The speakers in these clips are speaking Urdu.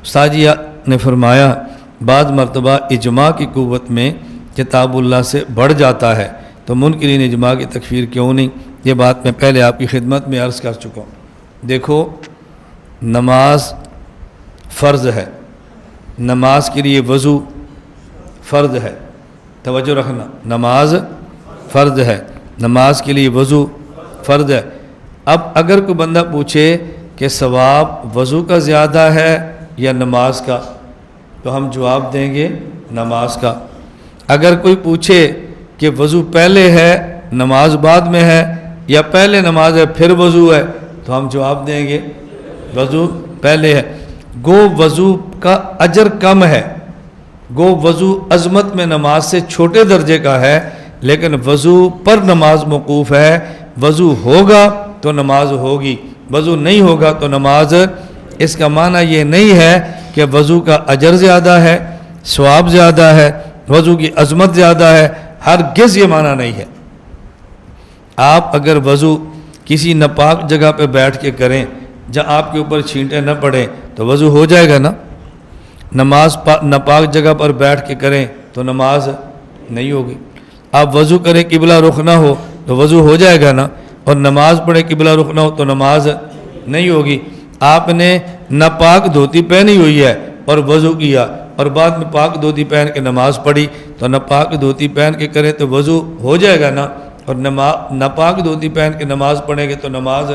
ساجیہ نے فرمایا بعض مرتبہ اجماع کی قوت میں کتاب اللہ سے بڑھ جاتا ہے تو منکرین اجماع کی تکفیر کیوں نہیں؟ یہ بات میں پہلے آپ کی خدمت میں عرض کر چکا ہوں۔ دیکھو، نماز فرض ہے، نماز کے لیے وضو فرض ہے، توجہ رکھنا، نماز فرض ہے، نماز کے لیے وضو فرض ہے۔ اب اگر کوئی بندہ پوچھے کہ ثواب وضو کا زیادہ ہے یا نماز کا، تو ہم جواب دیں گے نماز کا۔ اگر کوئی پوچھے کہ وضو پہلے ہے نماز بعد میں ہے یا پہلے نماز ہے پھر وضو ہے، تو ہم جواب دیں گے وضو پہلے ہے۔ گو وضو کا اجر کم ہے، گو وضو عظمت میں نماز سے چھوٹے درجے کا ہے، لیکن وضو پر نماز موقوف ہے۔ وضو ہوگا تو نماز ہوگی، وضو نہیں ہوگا تو نماز۔ اس کا معنی یہ نہیں ہے کہ وضو کا اجر زیادہ ہے، ثواب زیادہ ہے، وضو کی عظمت زیادہ ہے، ہرگز یہ معنی نہیں ہے۔ آپ اگر وضو کسی ناپاک جگہ پہ بیٹھ کے کریں جہاں آپ کے اوپر چھینٹیں نہ پڑیں تو وضو ہو جائے گا نا۔ نماز ناپاک جگہ پر بیٹھ کے کریں تو نماز نہیں ہوگی۔ آپ وضو کریں قبلہ رخ نہ ہو تو وضو ہو جائے گا نا، اور نماز پڑھیں قبلہ رخ نہ ہو تو نماز نہیں ہوگی۔ آپ نے ناپاک دھوتی پہنی ہوئی ہے اور وضو کیا اور بعد میں پاک دھوتی پہن کے نماز پڑھی تو ناپاک دھوتی پہن کے کریں تو وضو ہو جائے گا نا، اور ناپاک دھوتی پہن کے نماز پڑھیں گے تو نماز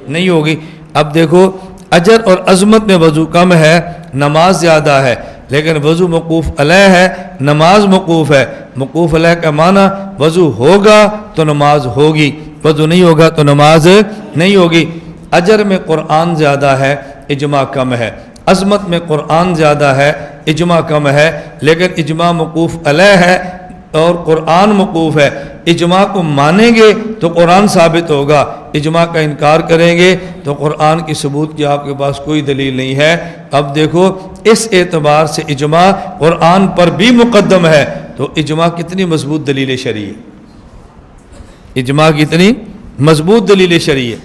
نہیں ہوگی۔ اب دیکھو، اجر اور عظمت میں وضو کم ہے، نماز زیادہ ہے، لیکن وضو موقوف علیہ ہے، نماز موقوف ہے۔ موقوف علیہ کا معنی وضو ہوگا تو نماز ہوگی، وضو نہیں ہوگا تو نماز نہیں ہوگی۔ اجر میں قرآن زیادہ ہے، اجماع کم ہے۔ عظمت میں قرآن زیادہ ہے، اجماع کم ہے، لیکن اجماع موقوف علیہ ہے اور قرآن موقوف ہے۔ اجماع کو مانیں گے تو قرآن ثابت ہوگا، اجماع کا انکار کریں گے تو قرآن کی ثبوت کی آپ کے پاس کوئی دلیل نہیں ہے۔ اب دیکھو، اس اعتبار سے اجماع قرآن پر بھی مقدم ہے تو اجماع کتنی مضبوط دلیل شرعی ہے، اجماع کتنی مضبوط دلیل شرعی ہے۔